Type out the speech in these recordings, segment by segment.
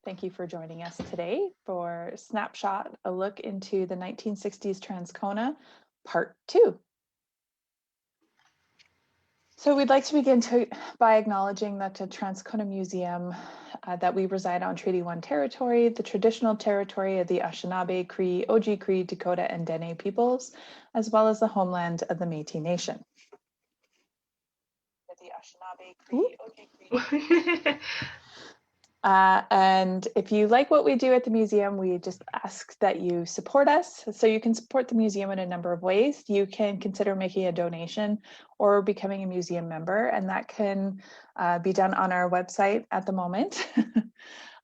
Thank you for joining us today for Snapshot, a look into the 1960s Transcona, Part 2. So we'd like to begin by acknowledging that the Transcona Museum, that we reside on Treaty 1 territory, the traditional territory of the Anishinaabe, Cree, Oji-Cree, Dakota, and Dene peoples, as well as the homeland of the Métis Nation. The Anishinaabe, Cree, Oji-Cree. And if you like what we do at the museum, we just ask that you support us. So you can support the museum in a number of ways. You can consider making a donation or becoming a museum member, and that can be done on our website at the moment.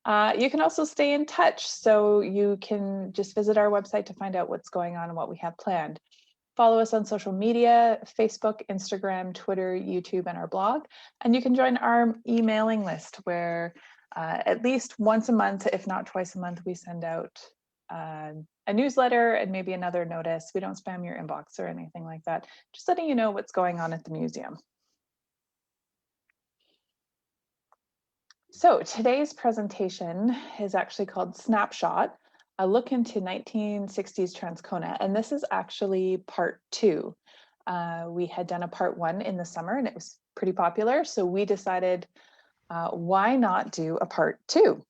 You can also stay in touch. So you can just visit our website to find out what's going on and what we have planned. Follow us on social media, Facebook, Instagram, Twitter, YouTube, and our blog. And you can join our emailing list where at least once a month, if not twice a month, we send out a newsletter and maybe another notice. We don't spam your inbox or anything like that. Just letting you know what's going on at the museum. So today's presentation is actually called Snapshot, a look into 1960s Transcona. And this is actually part 2. We had done a part 1 in the summer and it was pretty popular. So we decided, why not do a part 2?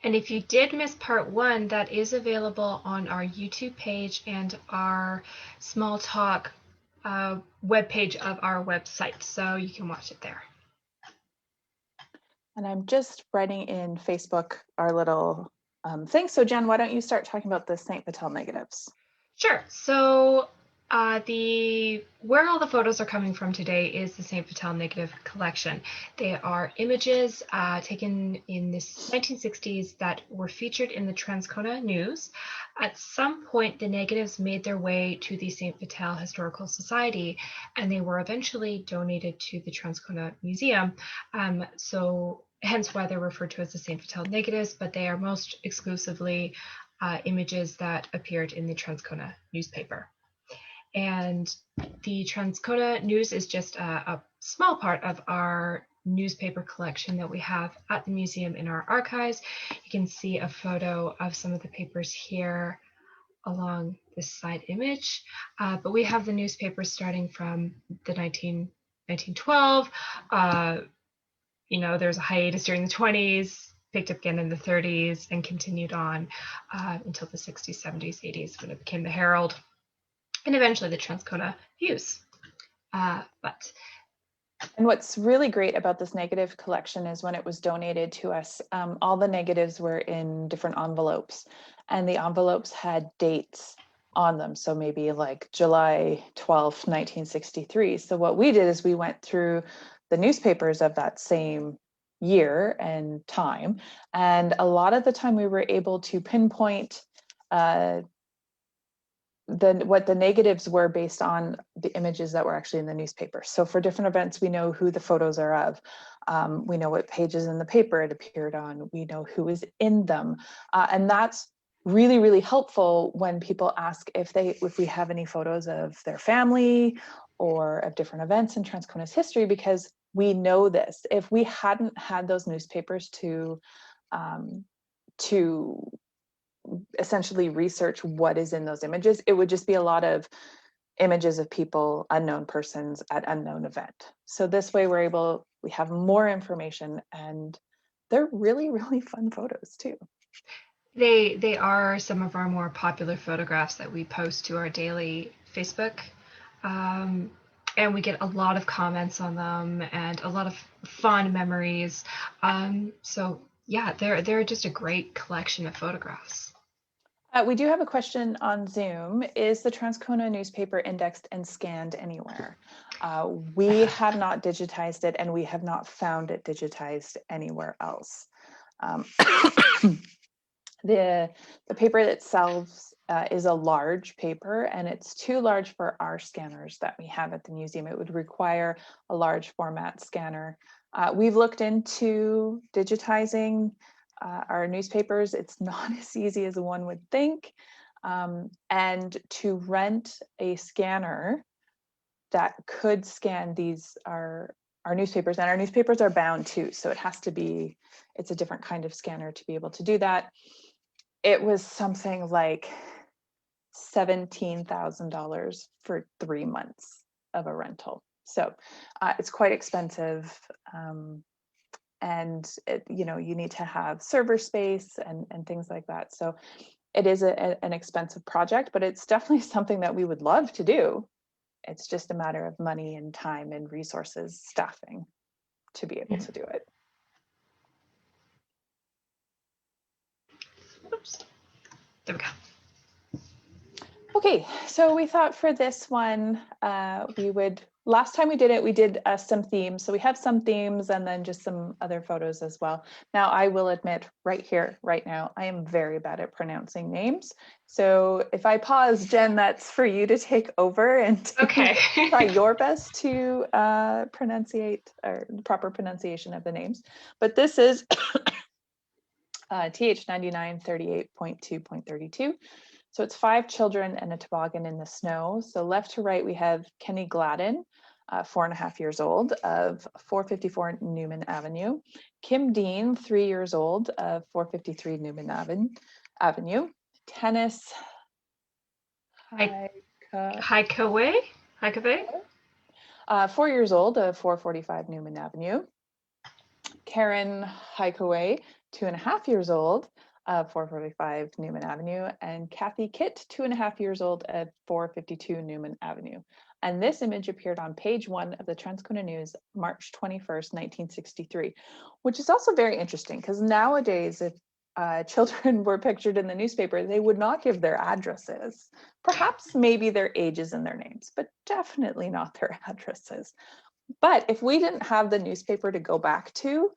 And if you did miss part 1, that is available on our YouTube page and our Small Talk webpage of our website. So you can watch it there. And I'm just writing in Facebook our little thing. So Jen, why don't you start talking about the St. Vital negatives? Sure. So where all the photos are coming from today is the St. Vital negative collection. They are images taken in the 1960s that were featured in the Transcona News. At some point, the negatives made their way to the St. Vital Historical Society, and they were eventually donated to the Transcona Museum. So hence why they're referred to as the St. Vital negatives, but they are most exclusively images that appeared in the Transcona newspaper. And the Transcona News is just a small part of our newspaper collection that we have at the museum in our archives. You can see a photo of some of the papers here along this side image, but we have the newspapers starting from the 1912. There's a hiatus during the 20s, picked up again in the 30s, and continued on until the 60s, 70s, 80s when it became the Herald, and eventually the Transcona News. And what's really great about this negative collection is when it was donated to us, all the negatives were in different envelopes, and the envelopes had dates on them. So maybe like July 12th, 1963. So what we did is we went through the newspapers of that same year and time. And a lot of the time we were able to pinpoint what the negatives were based on the images that were actually in the newspaper. So for different events, we know who the photos are of. We know what pages in the paper it appeared on. We know who is in them. And that's really, really helpful when people ask if we have any photos of their family or of different events in Transcona's history, because we know this. If we hadn't had those newspapers to essentially research what is in those images, it would just be a lot of images of people, unknown persons at unknown event. So this way we have more information, and they're really, really fun photos too. They are some of our more popular photographs that we post to our daily Facebook. And we get a lot of comments on them and a lot of fond memories. So yeah, they're just a great collection of photographs. We do have a question on Zoom. Is the Transcona newspaper indexed and scanned anywhere? We have not digitized it, and we have not found it digitized anywhere else. The paper itself is a large paper, and it's too large for our scanners that we have at the museum. It would require a large format scanner. We've looked into digitizing our newspapers. It's not as easy as one would think. And to rent a scanner that could scan our our newspapers, and our newspapers are bound too. So it has to be, it's a different kind of scanner to be able to do that. It was something like $17,000 for 3 months of a rental. So it's quite expensive. And you need to have server space and things like that. So it is an expensive project, but it's definitely something that we would love to do. It's just a matter of money and time and resources, staffing to be able to do it. Oops. There we go. Okay, so we thought for this one, last time we did it, we did some themes. So we have some themes and then just some other photos as well. Now, I will admit right here, right now, I am very bad at pronouncing names. So if I pause, Jen, that's for you to take over and try your best to pronunciate or the proper pronunciation of the names. But this is TH9938.2.32. So it's 5 children and a toboggan in the snow. So left to right, we have Kenny Gladden, 4.5 years old, of 454 Newman Avenue. Kim Dean, 3 years old, of 453 Newman Avenue. Tennis Haikaway, 4 years old, of 445 Newman Avenue. Karen Haikaway, 2.5 years old, 445 Newman Avenue, and Kathy Kitt, 2.5 years old, at 452 Newman Avenue. And this image appeared on page 1 of the Transcona News, March 21st, 1963, which is also very interesting because nowadays, if children were pictured in the newspaper, they would not give their addresses, perhaps maybe their ages and their names, but definitely not their addresses. But if we didn't have the newspaper to go back to,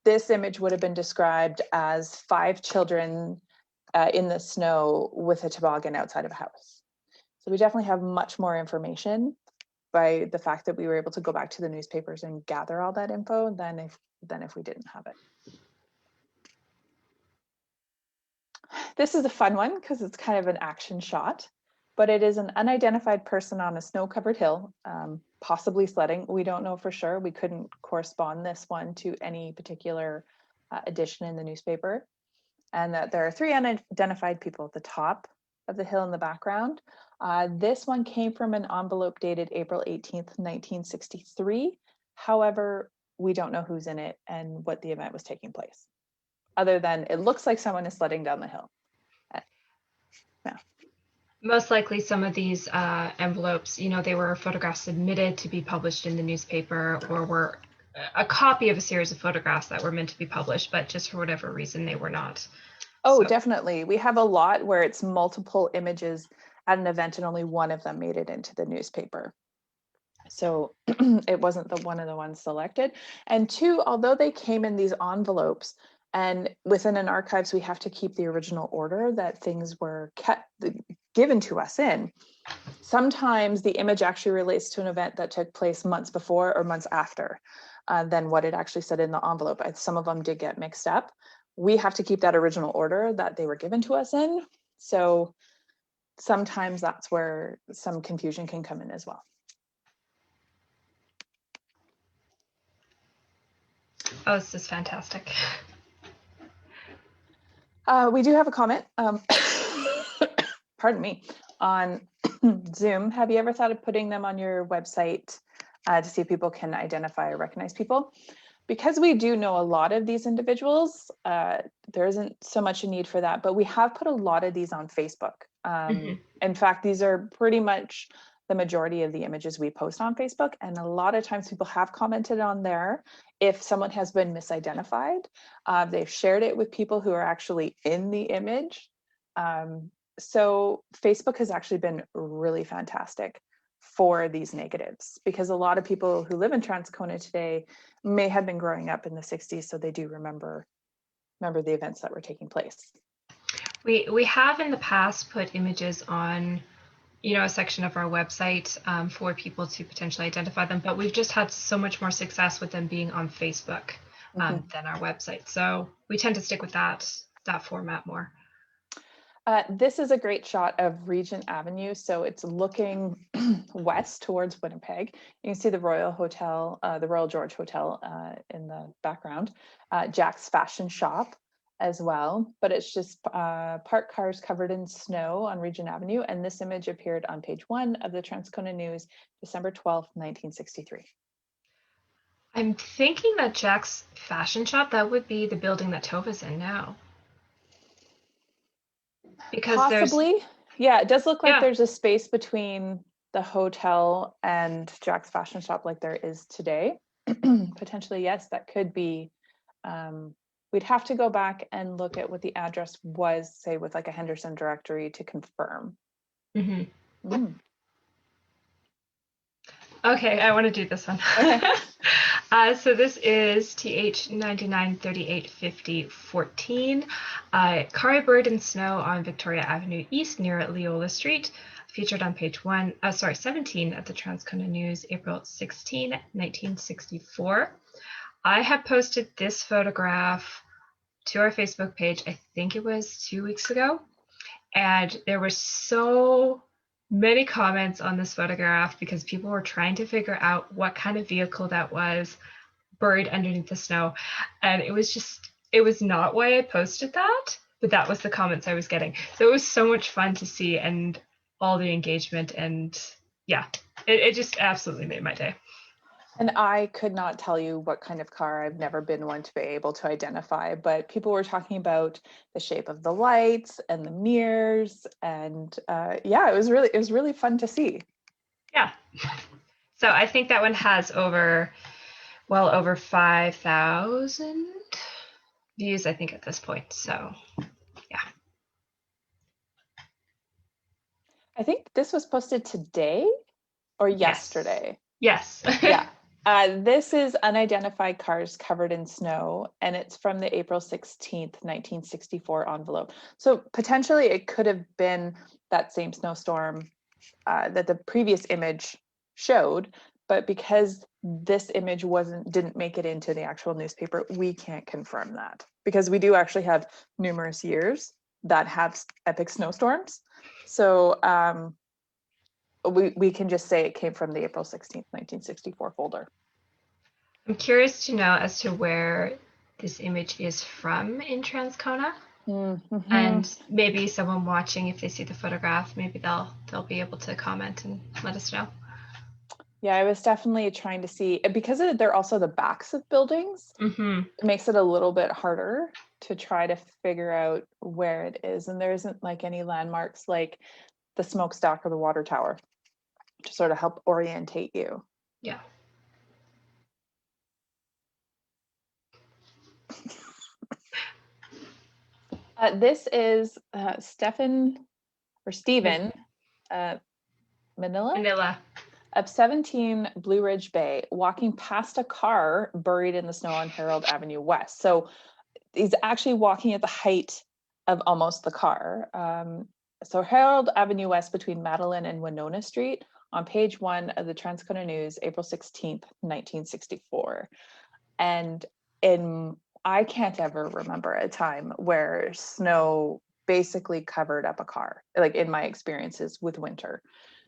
this image would have been described as 5 children in the snow with a toboggan outside of a house. So we definitely have much more information by the fact that we were able to go back to the newspapers and gather all that info than if we didn't have it. This is a fun one because it's kind of an action shot, but it is an unidentified person on a snow-covered hill, possibly sledding. We don't know for sure. We couldn't correspond this one to any particular edition in the newspaper. And that there are 3 unidentified people at the top of the hill in the background. This one came from an envelope dated April 18th, 1963. However, we don't know who's in it and what the event was taking place, other than it looks like someone is sledding down the hill. Yeah. Most likely some of these envelopes, they were photographs submitted to be published in the newspaper or were a copy of a series of photographs that were meant to be published, but just for whatever reason, they were not. Oh, so. Definitely. We have a lot where it's multiple images at an event and only one of them made it into the newspaper. So it wasn't one of the ones selected. And 2, although they came in these envelopes, and within an archives, we have to keep the original order that things were given to us in. Sometimes the image actually relates to an event that took place months before or months after than what it actually said in the envelope. Some of them did get mixed up. We have to keep that original order that they were given to us in. So sometimes that's where some confusion can come in as well. Oh, this is fantastic. We do have a comment, pardon me, on Zoom. Have you ever thought of putting them on your website to see if people can identify or recognize people? Because we do know a lot of these individuals, there isn't so much a need for that, but we have put a lot of these on Facebook. In fact, these are pretty much the majority of the images we post on Facebook. And a lot of times people have commented on there. If someone has been misidentified, they've shared it with people who are actually in the image. So Facebook has actually been really fantastic for these negatives, because a lot of people who live in Transcona today may have been growing up in the 60s, so they do remember the events that were taking place. We have in the past put images on a section of our website for people to potentially identify them, but we've just had so much more success with them being on Facebook than our website. So we tend to stick with that format more. This is a great shot of Regent Avenue. So it's looking west towards Winnipeg. You can see the Royal Hotel, the Royal George Hotel in the background, Jack's Fashion Shop as well. But it's just parked cars covered in snow on Regent Avenue. And this image appeared on page 1 of the Transcona News, December 12th, 1963. I'm thinking that Jack's Fashion Shop, that would be the building that Tova's in now. Because Possibly. Yeah, it does look like Yeah. there's a space between the hotel and Jack's Fashion Shop like there is today. Potentially, yes, that could be. We'd have to go back and look at what the address was, say with like a Henderson directory to confirm. Mm-hmm. Okay, I want to do this one. Okay. So this is TH 99385014. Car buried in snow on Victoria Avenue East near Leola Street, featured on page 17 of the Transcona News, April 16, 1964. I have posted this photograph to our Facebook page, I think it was 2 weeks ago, and there were so many comments on this photograph because people were trying to figure out what kind of vehicle that was buried underneath the snow. And it was not why I posted that, but that was the comments I was getting. So it was so much fun to see and all the engagement. And yeah, it just absolutely made my day. And I could not tell you what kind of car. I've never been one to be able to identify, but people were talking about the shape of the lights and the mirrors, and yeah, it was really fun to see. Yeah. So I think that one has over 5,000 views, I think, at this point. So yeah. I think this was posted today or yesterday. Yes. Yeah. This is unidentified cars covered in snow, and it's from the April 16th, 1964 envelope. So potentially it could have been that same snowstorm that the previous image showed, but because this image didn't make it into the actual newspaper, we can't confirm that, because we do actually have numerous years that have epic snowstorms. So we can just say it came from the April 16th, 1964 folder. I'm curious to know as to where this image is from in Transcona. Mm-hmm. And maybe someone watching, if they see the photograph, maybe they'll be able to comment and let us know. Yeah, I was definitely trying to see, because they're also the backs of buildings. Mm-hmm. It makes it a little bit harder to try to figure out where it is. And there isn't like any landmarks like the smokestack or the water tower to sort of help orientate you. Yeah. This is Stephen Manila of 17 Blue Ridge Bay, walking past a car buried in the snow on Harold Avenue West. So he's actually walking at the height of almost the car. So Harold Avenue West between Madeline and Winona Street on page 1 of the Transcona News, April 16th, 1964. And I can't ever remember a time where snow basically covered up a car, like in my experiences with winter.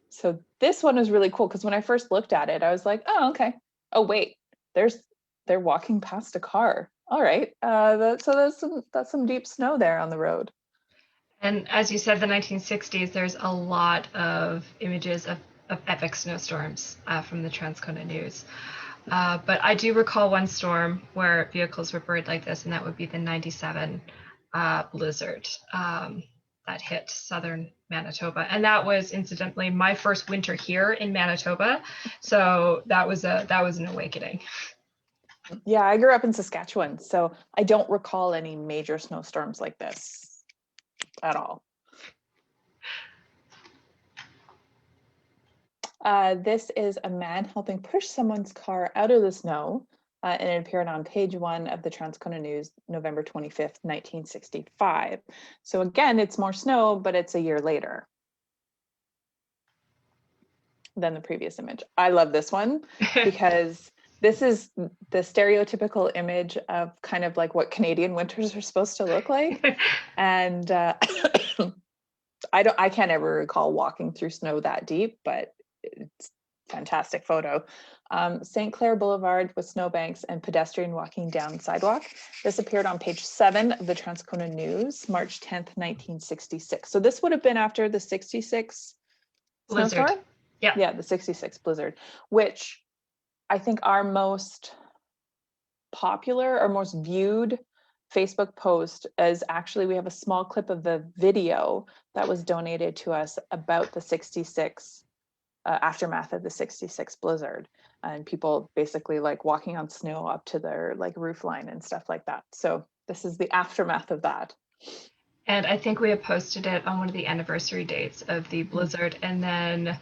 So this one was really cool because when I first looked at it, I was like, oh, okay. Oh, wait, they're walking past a car. All right. So that's some deep snow there on the road. And as you said, the 1960s, there's a lot of images of epic snowstorms from the Transcona News. But I do recall one storm where vehicles were buried like this, and that would be the 97 blizzard that hit southern Manitoba. And that was incidentally my first winter here in Manitoba. So that was an awakening. Yeah, I grew up in Saskatchewan, so I don't recall any major snowstorms like this at all. This is a man helping push someone's car out of the snow, and it appeared on page 1 of the Transcona News, November 25th, 1965. So again, it's more snow, but it's a year later than the previous image. I love this one because this is the stereotypical image of kind of like what Canadian winters are supposed to look like. And I can't ever recall walking through snow that deep, but it's a fantastic photo. St. Clair Boulevard with snowbanks and pedestrian walking down the sidewalk. This appeared on page 7 of the Transcona News, March 10th, 1966. So this would have been after the 66 Blizzard. snowstorm? Yeah. Yeah, the 66 blizzard, which I think our most popular or most viewed Facebook post is actually, we have a small clip of the video that was donated to us about the 66 aftermath of the 66 blizzard, and people basically like walking on snow up to their like roof line and stuff like that. So this is the aftermath of that. And I think we had posted it on one of the anniversary dates of the blizzard, and then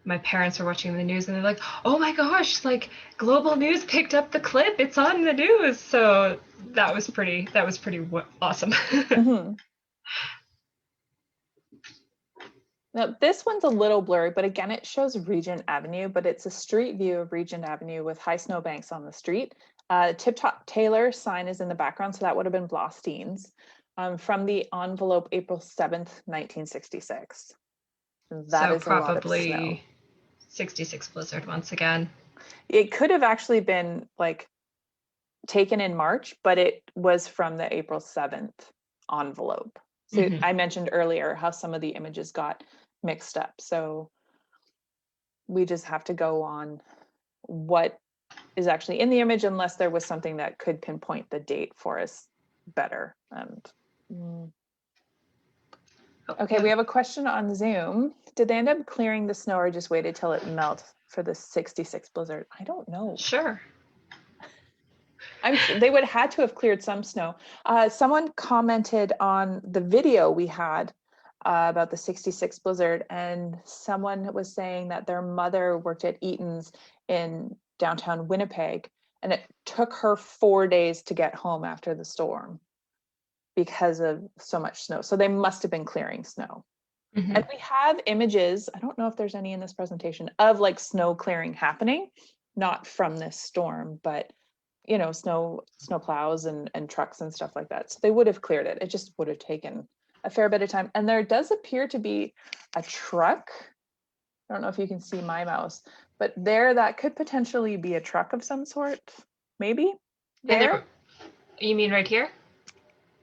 my parents were watching the news and they're like, oh my gosh, like Global News picked up the clip, it's on the news. So that was pretty awesome. Mm-hmm. Now, this one's a little blurry, but again, it shows Regent Avenue, but it's a street view of Regent Avenue with high snowbanks on the street. Tip Top Taylor sign is in the background, so that would have been Blostein's, from the envelope April 7th, 1966. That so is a lot of snow. Probably 66 blizzard once again. It could have actually been like taken in March, but it was from the April 7th envelope. So I mentioned earlier how some of the images got mixed up. So we just have to go on what is actually in the image, unless there was something that could pinpoint the date for us better. Okay, we have a question on Zoom. Did they end up clearing the snow or just waited till it melted for the 66 blizzard? I don't know. Sure. I'm sure they would have had to have cleared some snow. Someone commented on the video we had about the 66 blizzard, and someone was saying that their mother worked at Eaton's in downtown Winnipeg, and it took her 4 days to get home after the storm because of so much snow. So they must have been clearing snow. And we have images, I don't know if there's any in this presentation, of like snow clearing happening, not from this storm, but you know, snow plows and trucks and stuff like that. So they would have cleared it. It just would have taken a fair bit of time. And there does appear to be a truck. I don't know if you can see my mouse, but there, that could potentially be a truck of some sort, maybe. There. You mean right here?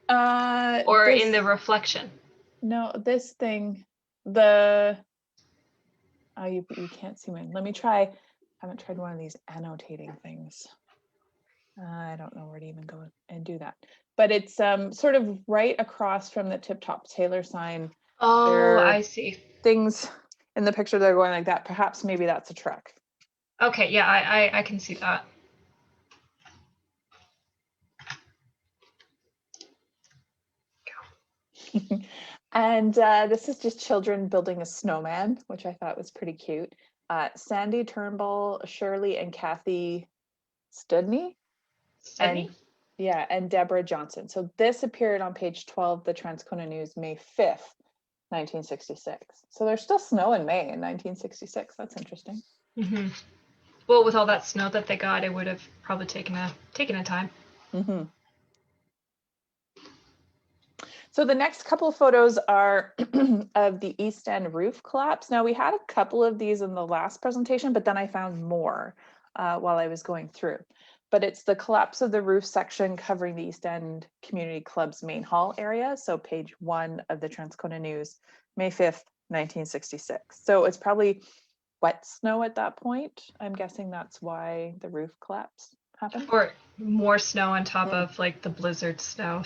Or in the reflection? No, this thing, you can't see mine. Let me try. I haven't tried one of these annotating things. I don't know where to even go and do that, but it's sort of right across from the Tip Top Taylor sign. Oh, I see. Things in the picture that are going like that. Perhaps maybe that's a truck. Okay, yeah, I can see that. And this is just children building a snowman, which I thought was pretty cute. Sandy Turnbull, Shirley and Kathy Studney. And Deborah Johnson. So this appeared on page 12, the Transcona News, May 5th, 1966. So there's still snow in May in 1966. That's interesting. Well, with all that snow that they got, it would have probably taken a time. So the next couple of photos are of the East End roof collapse. Now we had a couple of these in the last presentation, but then I found more while I was going through. But it's the collapse of the roof section covering the East End Community Club's main hall area. So page 1 of the Transcona News, May 5th, 1966. So it's probably wet snow at that point. I'm guessing that's why the roof collapse happened. Or more snow on top of like the blizzard snow.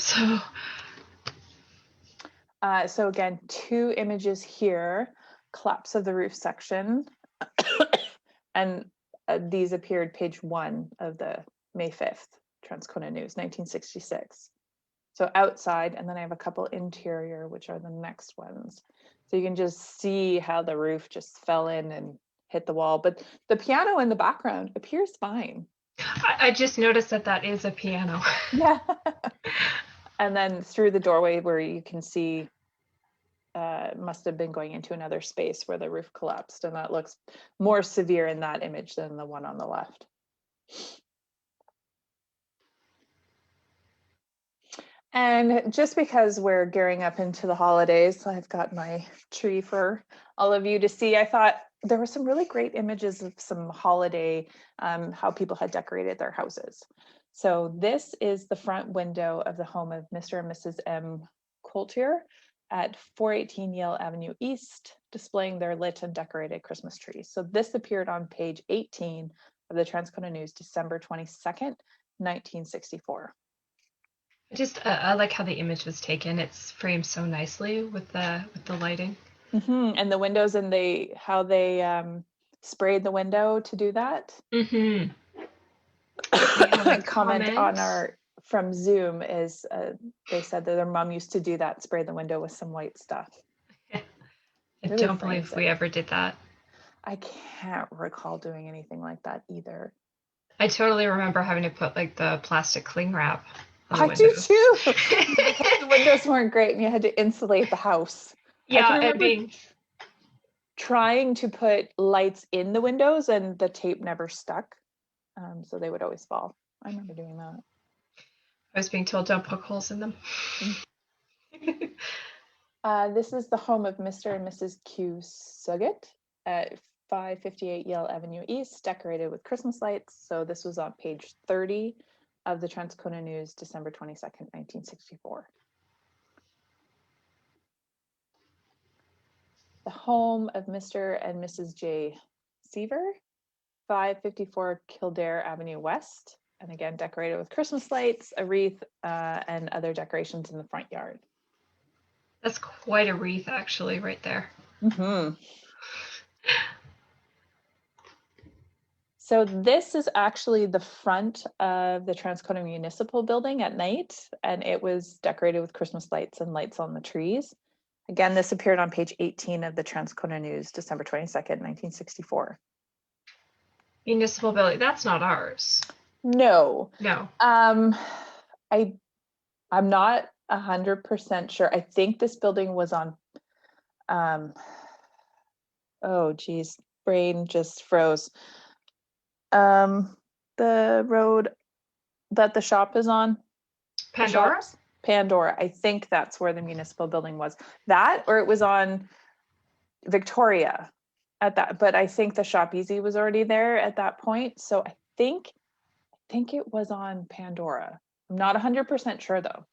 So again, 2 images here, collapse of the roof section. And these appeared page 1 of the May 5th Transcona News, 1966. So outside, and then I have a couple interior, which are the next ones. So you can just see how the roof just fell in and hit the wall, but the piano in the background appears fine. I just noticed that is a piano. Yeah. And then through the doorway where you can see, must have been going into another space where the roof collapsed, and that looks more severe in that image than the one on the left. And just because we're gearing up into the holidays, I've got my tree for all of you to see. I thought there were some really great images of some holiday, how people had decorated their houses. So this is the front window of the home of Mr. and Mrs. M. Coulter at 418 Yale Avenue East, displaying their lit and decorated Christmas trees. So this appeared on page 18 of the Transcona News, December 22nd, 1964. I like how the image was taken. It's framed so nicely with the lighting. And the windows, and how they sprayed the window to do that. Mm-hmm. Comment on from Zoom is they said that their mom used to do that, spray the window with some white stuff. I Really don't believe we ever did that. I can't recall doing anything like that either. I totally remember having to put like the plastic cling wrap on the I windows. do too, because the windows weren't great and you had to insulate the house. Yeah, I can remember trying to put lights in the windows and the tape never stuck. So they would always fall. I remember doing that. I was being told don't poke holes in them. This is the home of Mr. and Mrs. Q. Suggett at 558 Yale Avenue East, decorated with Christmas lights. So this was on page 30 of the Transcona News, December 22nd, 1964. The home of Mr. and Mrs. J. Seaver, 554 Kildare Avenue West, and again decorated with Christmas lights, a wreath, and other decorations in the front yard. That's quite a wreath, actually, right there. Mm-hmm. So this is actually the front of the Transcona Municipal Building at night, and it was decorated with Christmas lights and lights on the trees. Again, this appeared on page 18 of the Transcona News, December 22nd, 1964. Municipal building, that's not ours. No. No. I'm not 100% sure. I think this building was on, oh geez, brain just froze. The road that the shop is on. Pandora? Pandora. I think that's where the municipal building was. That, or it was on Victoria at that, but I think the Shop Easy was already there at that point. So I think it was on Pandora. I'm not 100% sure though,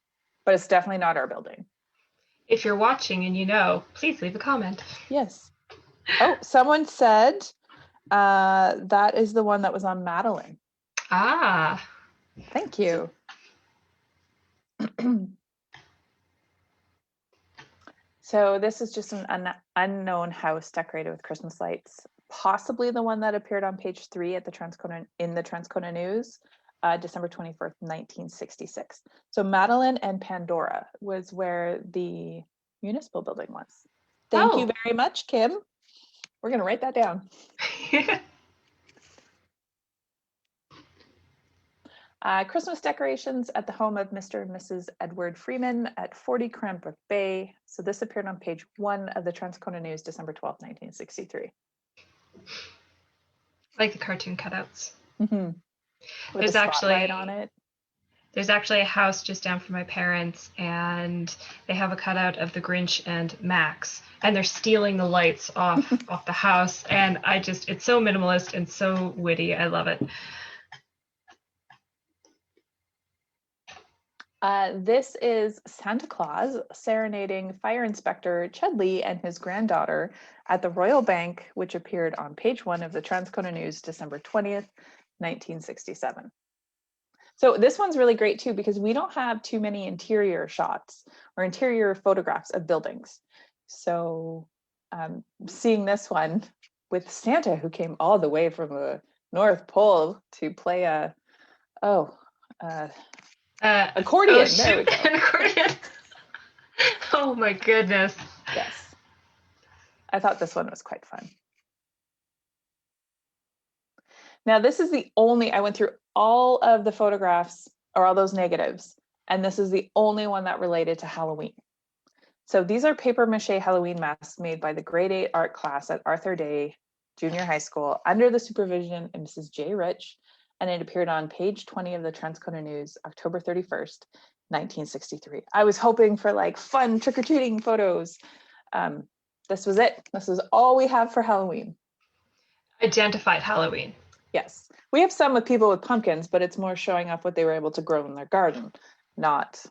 but it's definitely not our building. If you're watching and you know, please leave a comment. Yes. Oh, someone said that is the one that was on Madeline. Ah. Thank you. So this is just an unknown house decorated with Christmas lights, possibly the one that appeared on page 3 at the Transcona News, December 21st, 1966. So Madeline and Pandora was where the municipal building was. Thank you very much, Kim. We're going to write that down. Christmas decorations at the home of Mr. and Mrs. Edward Freeman at 40 Cranbrook Bay. So this appeared on page 1 of the Transcona News, December 12th, 1963. Like the cartoon cutouts. Mm-hmm. With There's a spotlight on it. There's actually a house just down from my parents, and they have a cutout of the Grinch and Max, and they're stealing the lights off the house. And it's so minimalist and so witty. I love it. This is Santa Claus serenading Fire Inspector Chudley and his granddaughter at the Royal Bank, which appeared on page 1 of the Transcona News, December 20th, 1967. So this one's really great too, because we don't have too many interior shots or interior photographs of buildings. So seeing this one with Santa, who came all the way from the North Pole to play accordion. Oh, there we go. An accordion. Oh my goodness. Yes. I thought this one was quite fun. Now, this is I went through all of the photographs or all those negatives, and this is the only one that related to Halloween. So these are paper mache Halloween masks made by the grade 8 art class at Arthur Day Junior High School under the supervision of Mrs. J. Rich, and it appeared on page 20 of the Transcona News, October 31st, 1963. I was hoping for like fun trick-or-treating photos. This was it. This is all we have for Halloween. Identified Halloween. Yes. We have some with people with pumpkins, but it's more showing off what they were able to grow in their garden, not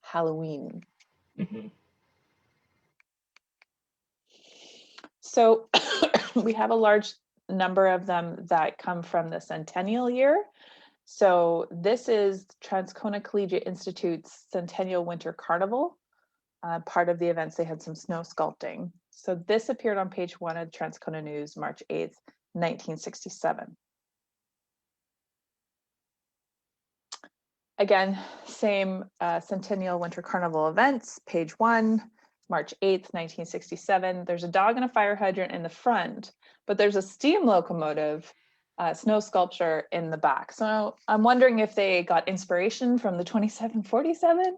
Halloween. Mm-hmm. So we have a large number of them that come from the centennial year. So this is Transcona Collegiate Institute's Centennial Winter Carnival. Part of the events, they had some snow sculpting. So this appeared on page 1 of Transcona News, March 8th, 1967. Again, same Centennial Winter Carnival events, page 1, March 8th, 1967. There's a dog and a fire hydrant in the front, but there's a steam locomotive snow sculpture in the back. So I'm wondering if they got inspiration from the 2747.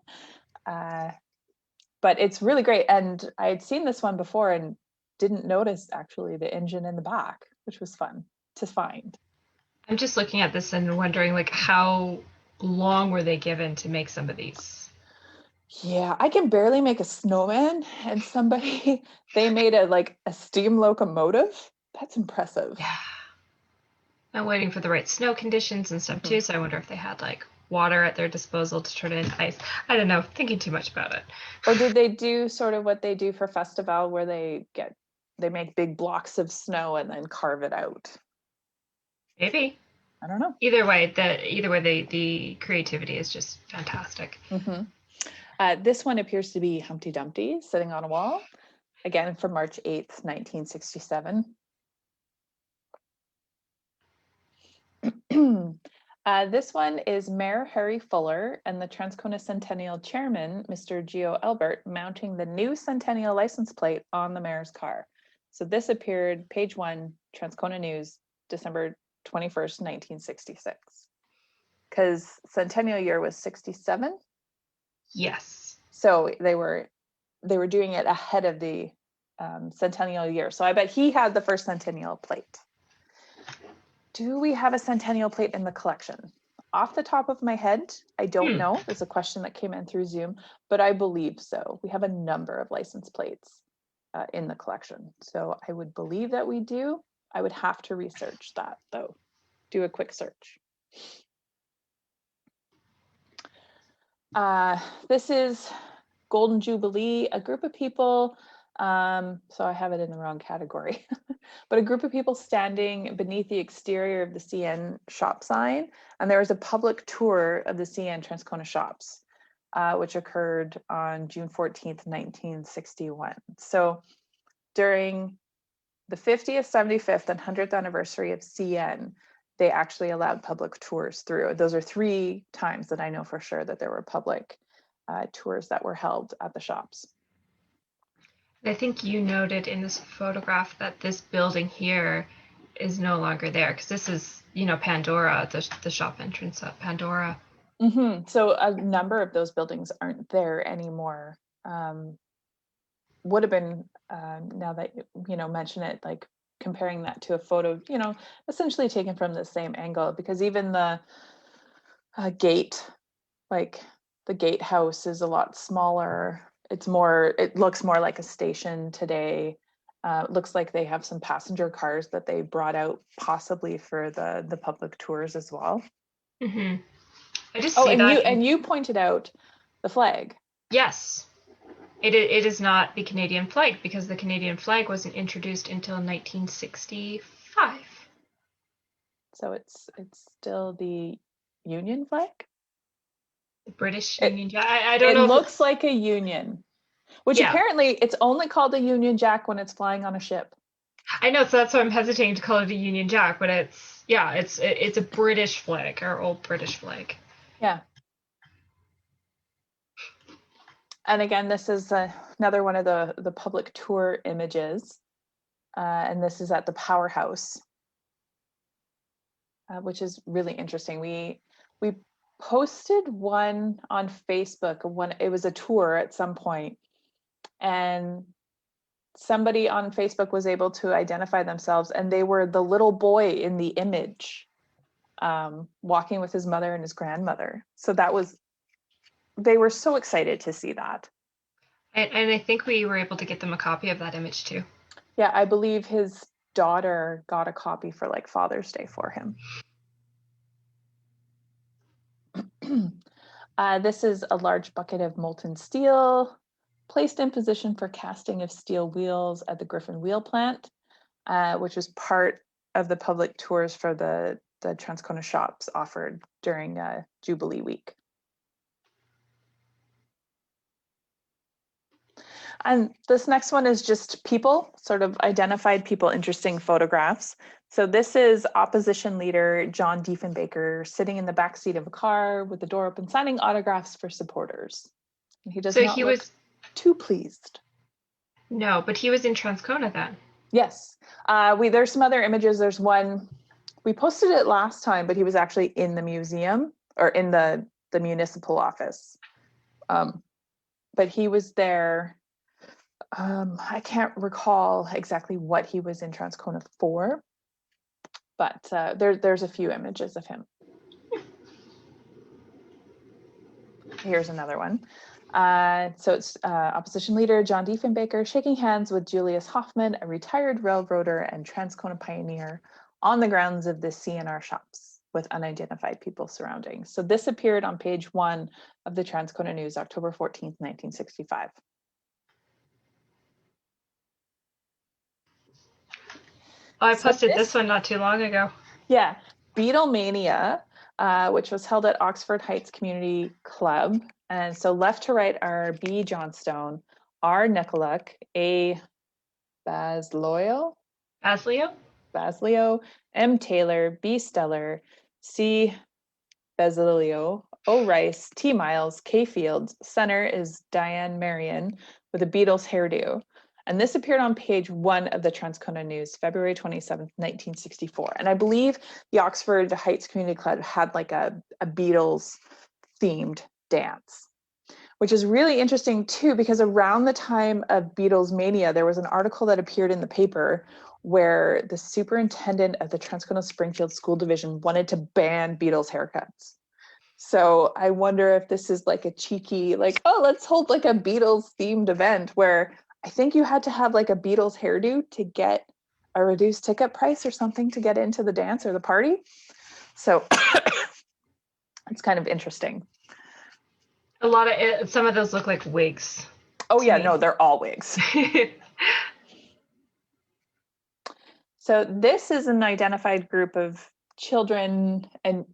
But it's really great. And I had seen this one before and didn't notice actually the engine in the back, which was fun to find. I'm just looking at this and wondering, like, how long were they given to make some of these? Yeah, I can barely make a snowman, and somebody they made a steam locomotive. That's impressive. Yeah. I'm waiting for the right snow conditions and stuff too, so I wonder if they had like water at their disposal to turn it into ice. I don't know, thinking too much about it. Or did they do sort of what they do for festival where they make big blocks of snow and then carve it out? Maybe. I don't know. Either way, the creativity is just fantastic. This one appears to be Humpty Dumpty sitting on a wall, again from March 8th, 1967. This one is Mayor Harry Fuller and the Transcona Centennial Chairman, Mr. Geo Albert, mounting the new Centennial license plate on the mayor's car. So this appeared page 1, Transcona News, December 21st, 1966. Because Centennial year was 67. Yes. So they were doing it ahead of the centennial year. So I bet he had the first centennial plate. Do we have a centennial plate in the collection? Off the top of my head, I don't know. It's a question that came in through Zoom, but I believe so. We have a number of license plates in the collection. So I would believe that we do. I would have to research that though. Do a quick search. This is Golden Jubilee, a group of people, so I have it in the wrong category, but a group of people standing beneath the exterior of the CN shop sign, and there was a public tour of the CN Transcona shops, which occurred on June 14th, 1961. So during the 50th, 75th, and 100th anniversary of CN, they actually allowed public tours through. Those are 3 times that I know for sure that there were public tours that were held at the shops. I think you noted in this photograph that this building here is no longer there because this is, Pandora, the shop entrance at Pandora. So a number of those buildings aren't there anymore. Would have been, now that mention it, like comparing that to a photo, essentially taken from the same angle, because even the gate, like the gatehouse is a lot smaller. It looks more like a station today. It looks like they have some passenger cars that they brought out possibly for the public tours as well. I just see that. And you pointed out the flag. Yes. It is not the Canadian flag because the Canadian flag wasn't introduced until 1965. So it's still the Union flag? The British Union Jack. I don't know. It looks like a Union, which apparently it's only called a Union Jack when it's flying on a ship. I know, so that's why I'm hesitating to call it a Union Jack, but it's a British flag, our old British flag. Yeah. And again, this is another one of the public tour images. And this is at the Powerhouse, which is really interesting. We posted one on Facebook when it was a tour at some point, and somebody on Facebook was able to identify themselves, and they were the little boy in the image, walking with his mother and his grandmother. So that was they were so excited to see that. And I think we were able to get them a copy of that image too. Yeah, I believe his daughter got a copy for like Father's Day for him. This is a large bucket of molten steel placed in position for casting of steel wheels at the Griffin Wheel Plant, which was part of the public tours for the Transcona shops offered during Jubilee Week. And this next one is just people, sort of identified people, interesting photographs. So this is opposition leader John Diefenbaker sitting in the back seat of a car with the door open, signing autographs for supporters. And he does So not he look was too pleased. no, but he was in Transcona then. Yes, there's some other images. There's one, we posted it last time, but he was actually in the museum or in the municipal office. But he was there. I can't recall exactly what he was in Transcona for, but there's a few images of him. Here's another one. So it's opposition leader John Diefenbaker shaking hands with Julius Hoffman, a retired railroader and Transcona pioneer, on the grounds of the CNR shops with unidentified people surrounding. So this appeared on page 1 of the Transcona News, October 14th, 1965. Oh, I posted this one not too long ago. Yeah, Beatlemania, which was held at Oxford Heights Community Club. And so left to right are B. Johnstone, R. Nicoluk, A. Baslio, M. Taylor, B. Stellar, C. Basilio, O. Rice, T. Miles, K. Fields. Center is Diane Marion with a Beatles hairdo. And this appeared on page 1 of the Transcona News, February 27th, 1964. And I believe the Oxford Heights Community Club had like a Beatles themed dance, which is really interesting too, because around the time of Beatles Mania, there was an article that appeared in the paper where the superintendent of the Transcona Springfield School Division wanted to ban Beatles haircuts. So I wonder if this is like a cheeky, like, oh, let's hold like a Beatles themed event where I think you had to have like a Beatles hairdo to get a reduced ticket price or something to get into the dance or the party. So it's kind of interesting. A lot of some of those look like wigs. Oh yeah, no, they're all wigs. So this is an identified group of children and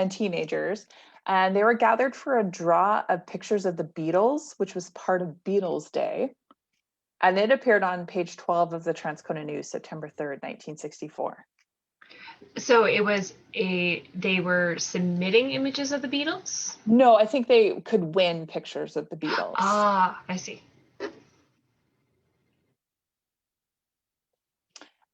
teenagers, and they were gathered for a draw of pictures of the Beatles, which was part of Beatles Day. And it appeared on page 12 of the Transcona News, September 3rd, 1964. So they were submitting images of the Beatles? No, I think they could win pictures of the Beatles. Ah, I see.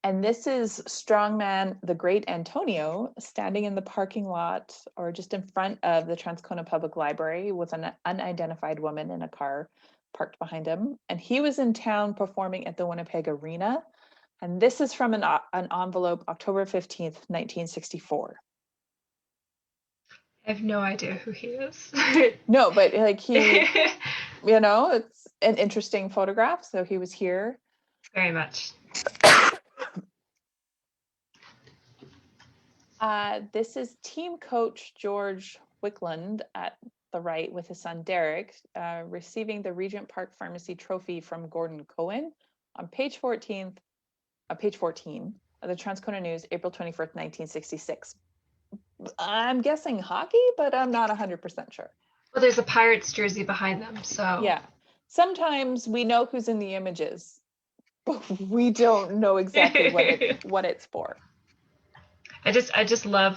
And this is strongman, the great Antonio, standing in the parking lot or just in front of the Transcona Public Library with an unidentified woman in a car parked behind him. And he was in town performing at the Winnipeg Arena. And this is from an envelope, October 15th, 1964. I have no idea who he is. No, but like he, it's an interesting photograph. So he was here. Very much. This is team coach George Wickland at the right with his son Derek, receiving the Regent Park Pharmacy Trophy from Gordon Cohen on page 14 of the Transcona News, April 21st, 1966. I'm guessing hockey, but I'm not 100% sure. Well, there's a Pirates jersey behind them, so. Yeah. Sometimes we know who's in the images, but we don't know exactly what it's for. I just love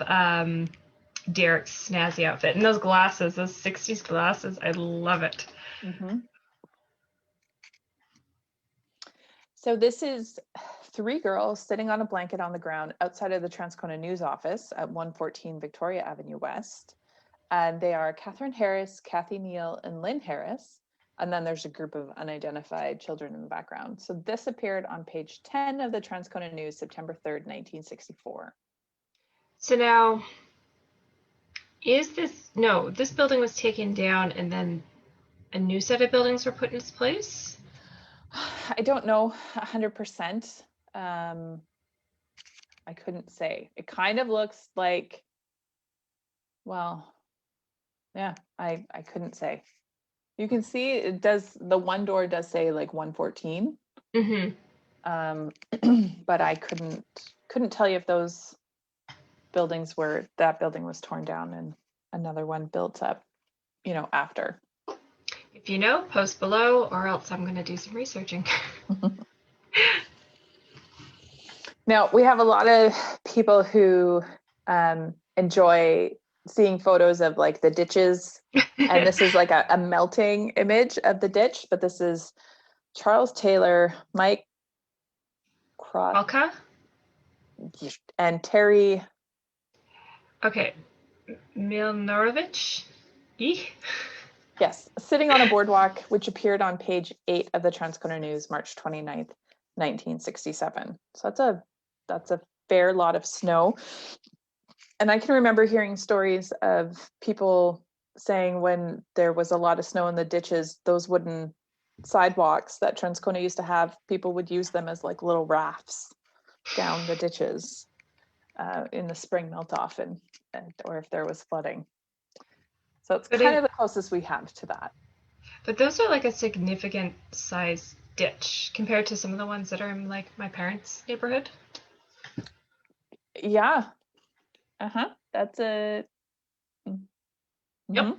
Derek's snazzy outfit and those glasses, those 60s glasses. I love it. Mm-hmm. So this is 3 girls sitting on a blanket on the ground outside of the Transcona News office at 114 Victoria Avenue West. And they are Catherine Harris, Kathy Neal, and Lynn Harris. And then there's a group of unidentified children in the background. So this appeared on page 10 of the Transcona News, September 3rd, 1964. So now, This building was taken down and then a new set of buildings were put in its place? I don't know 100%. I couldn't say. It kind of looks like, well, yeah, I couldn't say. You can see it does, the one door does say like 114. Mm-hmm. But I couldn't tell you if those buildings were, that building was torn down and another one built up, after. If you know, post below, or else I'm going to do some researching. Now, we have a lot of people who enjoy seeing photos of like the ditches. And this is like a melting image of the ditch, but this is Charles Taylor, Mike Crot, Alka? and Terry. Okay. Milnorovich? Yes, sitting on a boardwalk, which appeared on page 8 of the Transcona News, March 29th, 1967. So that's a fair lot of snow. And I can remember hearing stories of people saying when there was a lot of snow in the ditches, those wooden sidewalks that Transcona used to have, people would use them as like little rafts down the ditches in the spring melt off or if there was flooding. So it's kind of the closest we have to that. But those are like a significant size ditch compared to some of the ones that are in like my parents' neighborhood. Yeah. That's a. Mm-hmm. Yep.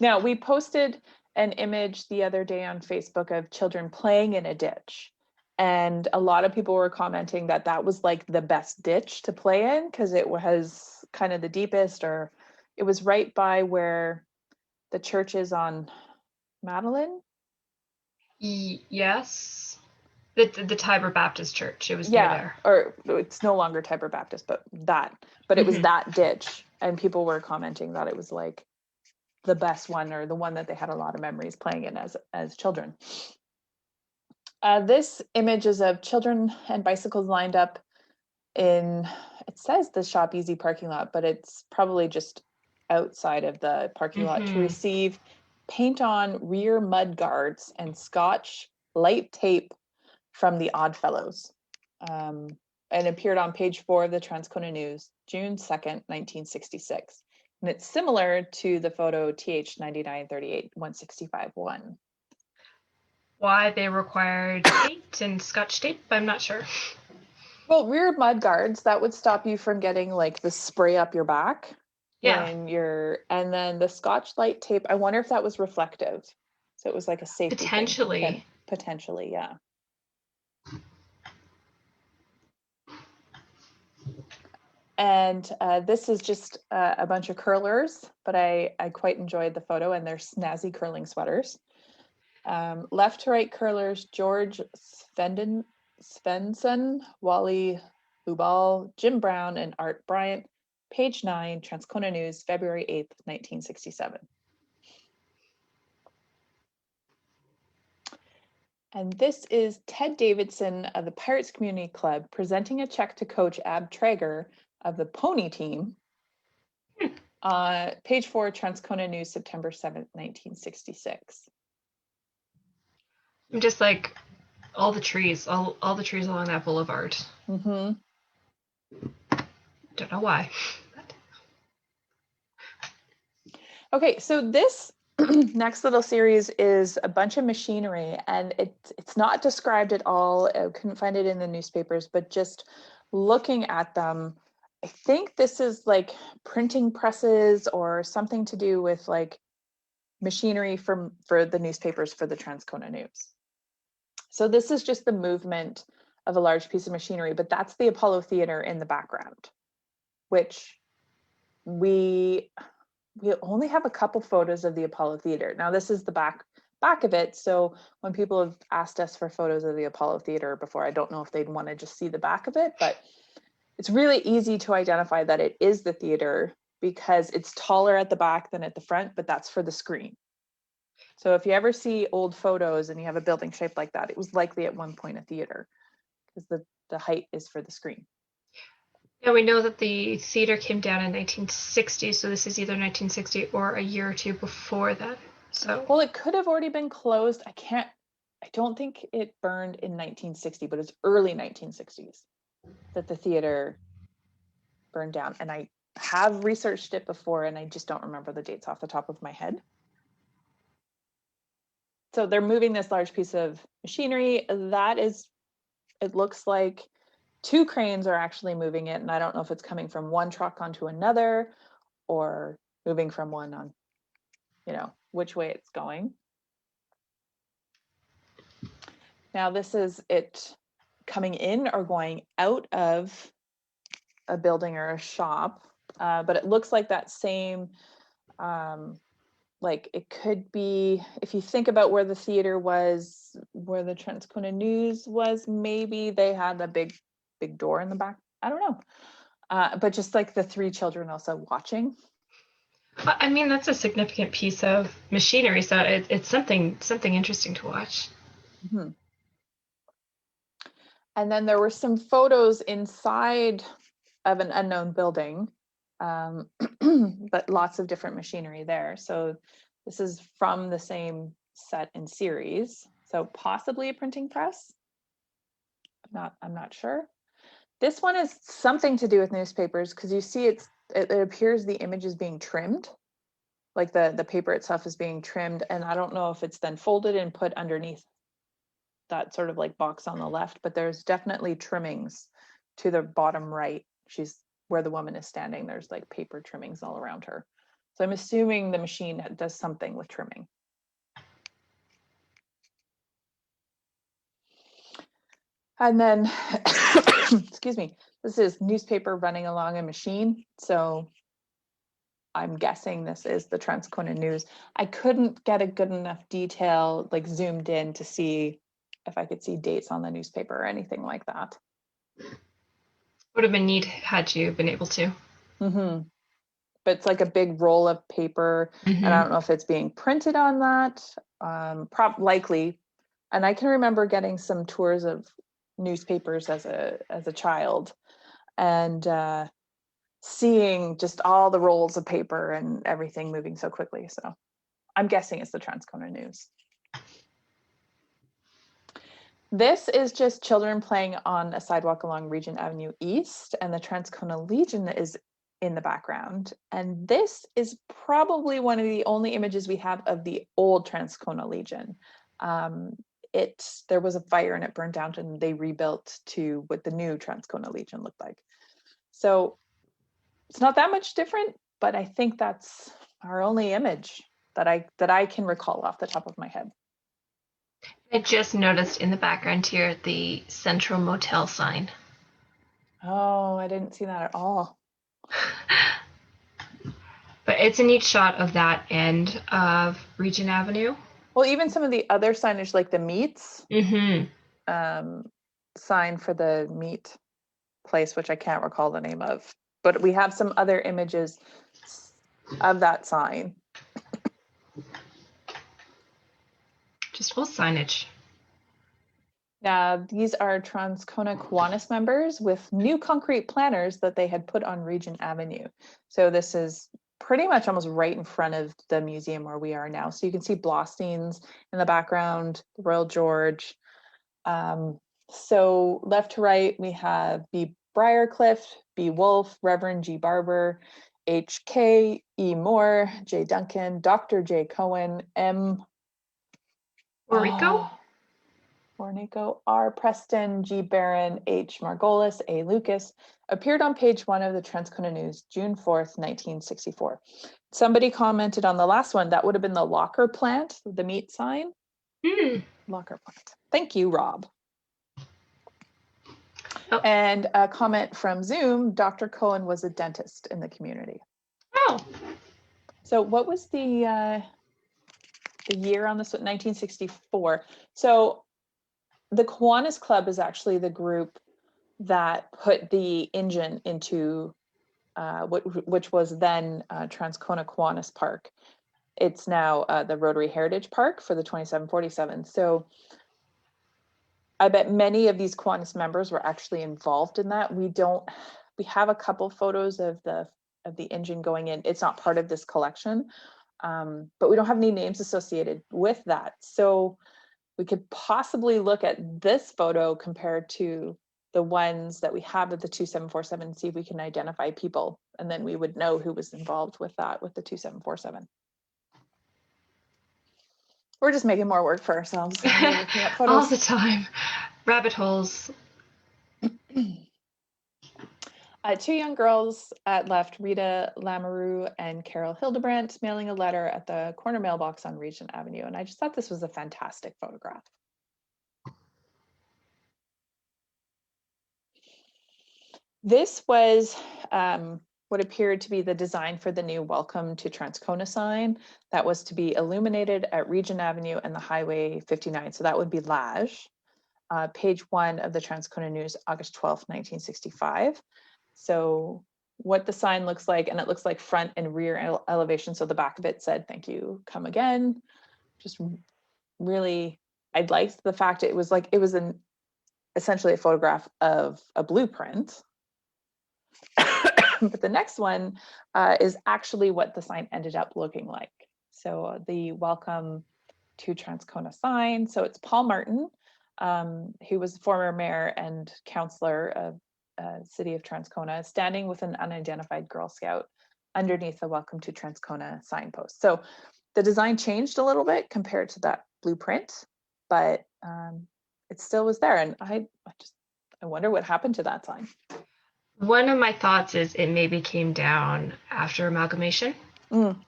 Now, we posted an image the other day on Facebook of children playing in a ditch. And a lot of people were commenting that that was like the best ditch to play in because it was kind of the deepest, or it was right by where the church is on Madeline. Yes. The Tiber Baptist Church. It was near Yeah, there. or it's no longer Tiber Baptist, but it was that ditch. And people were commenting that it was like the best one, or the one that they had a lot of memories playing in as children. This image is of children and bicycles lined up in, it says the Shop Easy parking lot, but it's probably just outside of the parking lot to receive paint on rear mud guards and Scotch light tape from the Oddfellows. And appeared on page 4 of the Transcona News, June 2nd, 1966. And it's similar to the photo TH 9938 165 1. Why they required paint and Scotch tape, I'm not sure. Well, rear mud guards, that would stop you from getting like the spray up your back when and then the Scotch light tape, I wonder if that was reflective. So it was like a safety thing. Potentially, yeah. And this is just a bunch of curlers, but I quite enjoyed the photo, and they're snazzy curling sweaters. Left to right curlers, George Svensson, Wally Lubal, Jim Brown, and Art Bryant. Page 9, Transcona News, February 8th, 1967. And this is Ted Davidson of the Pirates Community Club presenting a check to coach Ab Traeger of the Pony Team. Page 4, Transcona News, September 7th, 1966. I'm just like all the trees along that boulevard. Mm-hmm. Don't know why. Okay, so this next little series is a bunch of machinery, and it's not described at all. I couldn't find it in the newspapers, but just looking at them, I think this is like printing presses or something to do with like machinery for the newspapers for the Transcona News. So this is just the movement of a large piece of machinery, but that's the Apollo Theater in the background, which we only have a couple photos of the Apollo Theater. Now this is the back of it. So when people have asked us for photos of the Apollo Theater before, I don't know if they'd want to just see the back of it, but it's really easy to identify that it is the theater because it's taller at the back than at the front, but that's for the screen. So if you ever see old photos and you have a building shaped like that, it was likely at one point a theater because the height is for the screen. Yeah, we know that the theater came down in 1960, so this is either 1960 or a year or two before that. So, Well, it could have already been closed. I don't think it burned in 1960, but it's early 1960s that the theater burned down. And I have researched it before and I just don't remember the dates off the top of my head. So they're moving this large piece of machinery. It looks like two cranes are actually moving it. And I don't know if it's coming from one truck onto another or moving from one on, which way it's going. Now this is it coming in or going out of a building or a shop, but it looks like that same, like it could be, if you think about where the theater was, where the Transcona News was, maybe they had a big door in the back. I don't know. But just like the three children also watching. I mean, that's a significant piece of machinery, so it's something interesting to watch. Mm-hmm. And then there were some photos inside of an unknown building, but lots of different machinery there. So this is from the same set and series. So possibly a printing press. I'm not sure. This one is something to do with newspapers because you see it appears the image is being trimmed, like the paper itself is being trimmed, and I don't know if it's then folded and put underneath that sort of like box on the left, but there's definitely trimmings to the bottom right. She's where the woman is standing. There's like paper trimmings all around her. So I'm assuming the machine does something with trimming. And then, excuse me, this is newspaper running along a machine. So I'm guessing this is the Transcona News. I couldn't get a good enough detail, like zoomed in to see if I could see dates on the newspaper or anything like that. Would have been neat had you been able to. Mm-hmm. But it's like a big roll of paper, and I don't know if it's being printed on that. Likely, and I can remember getting some tours of newspapers as a child, and seeing just all the rolls of paper and everything moving so quickly. So I'm guessing it's the Transcona News. This is just children playing on a sidewalk along Regent Avenue East, and the Transcona Legion is in the background. And this is probably one of the only images we have of the old Transcona Legion. There was a fire and it burned down, and they rebuilt to what the new Transcona Legion looked like. So it's not that much different, but I think that's our only image that I can recall off the top of my head. I just noticed in the background here the Central Motel sign. Oh, I didn't see that at all. But it's a neat shot of that end of Regent Avenue. Well, even some of the other signage, like the meats Mm-hmm. Sign for the meat place, which I can't recall the name of, but we have some other images of that sign. Just full signage. Now, these are Transcona Kiwanis members with new concrete planters that they had put on Regent Avenue. So this is pretty much almost right in front of the museum where we are now. So you can see Blostein's in the background, the Royal George. So left to right, we have B. Briarcliff, B. Wolfe, Reverend G. Barber, H.K., E. Moore, J. Duncan, Dr. J. Cohen, M. Orico? Ornico, R. Preston, G. Barron, H. Margolis, A. Lucas, appeared on page 1 of the Transcona News, June 4th, 1964. Somebody commented on the last one, that would have been the locker plant, the meat sign. Locker plant. Thank you, Rob. Oh. And a comment from Zoom, Dr. Cohen was a dentist in the community. Oh. So what was the year on this? 1964. So the Kiwanis Club is actually the group that put the engine into which was then Transcona Kiwanis Park. It's now the Rotary Heritage Park for the 2747. So I bet many of these Kiwanis members were actually involved in that. We don't, we have a couple photos of the engine going in. It's not part of this collection, but we don't have any names associated with that. So we could possibly look at this photo compared to the ones that we have of the 2747 and see if we can identify people, and then we would know who was involved with that, with the 2747. We're just making more work for ourselves. Looking at photos all the time. Rabbit holes. Two young girls left, Rita Lamoureux and Carol Hildebrandt, mailing a letter at the corner mailbox on Regent Avenue. And I just thought this was a fantastic photograph. This was what appeared to be the design for the new Welcome to Transcona sign that was to be illuminated at Regent Avenue and the Highway 59. So that would be Lage. Page 1 of the Transcona News, August 12th, 1965. So what the sign looks like, and it looks like front and rear elevation. So the back of it said, "Thank you, come again." Just really, I liked the fact it was essentially a photograph of a blueprint. But the next one is actually what the sign ended up looking like. So the Welcome to Transcona sign. So it's Paul Martin, who was the former mayor and councillor of city of Transcona, standing with an unidentified Girl Scout underneath the Welcome to Transcona signpost. So the design changed a little bit compared to that blueprint, but it still was there. And I wonder what happened to that sign. One of my thoughts is it maybe came down after amalgamation.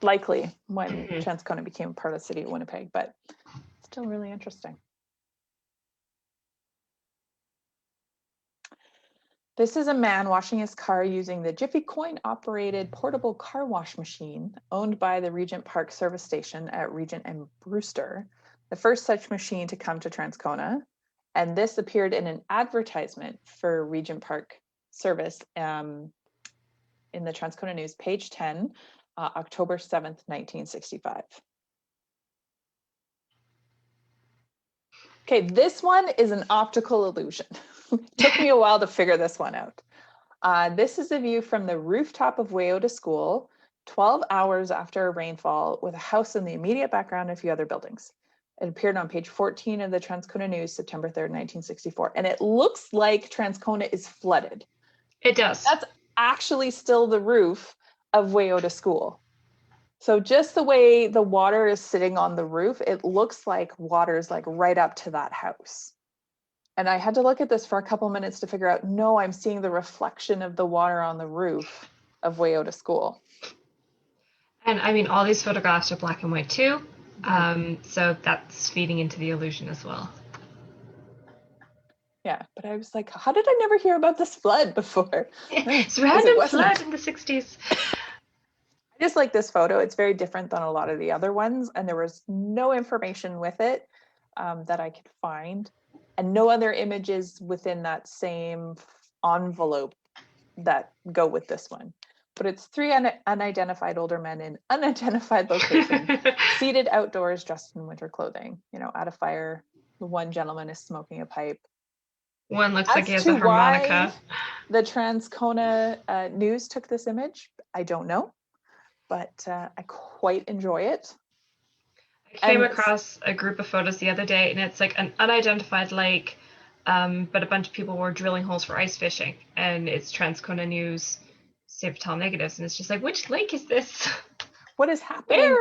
Likely when Transcona became part of the city of Winnipeg, but still really interesting. This is a man washing his car using the Jiffy Coin operated portable car wash machine owned by the Regent Park service station at Regent and Brewster, the first such machine to come to Transcona. And this appeared in an advertisement for Regent Park service in the Transcona News, page 10, October 7th, 1965. Okay, this one is an optical illusion. It took me a while to figure this one out. This is a view from the rooftop of Wayota School, 12 hours after a rainfall, with a house in the immediate background and a few other buildings. It appeared on page 14 of the Transcona News, September 3rd, 1964. And it looks like Transcona is flooded. It does. That's actually still the roof of Wayota School. So just the way the water is sitting on the roof, it looks like water's like right up to that house. And I had to look at this for a couple minutes to figure out, no, I'm seeing the reflection of the water on the roof of Wayota School. And I mean, all these photographs are black and white too. So that's feeding into the illusion as well. Yeah, but I was like, how did I never hear about this flood before? It's random flood in the 60s. I just like this photo. It's very different than a lot of the other ones. And there was no information with it that I could find. And no other images within that same envelope that go with this one. But it's three unidentified older men in unidentified locations, seated outdoors, dressed in winter clothing, at a fire. The one gentleman is smoking a pipe. One looks like he has a harmonica. The Transcona News took this image, I don't know, but I quite enjoy it. I came across a group of photos the other day, and it's like an unidentified lake, but a bunch of people were drilling holes for ice fishing, and it's Transcona News St. Vital Negatives, and it's just like, which lake is this? What is happening?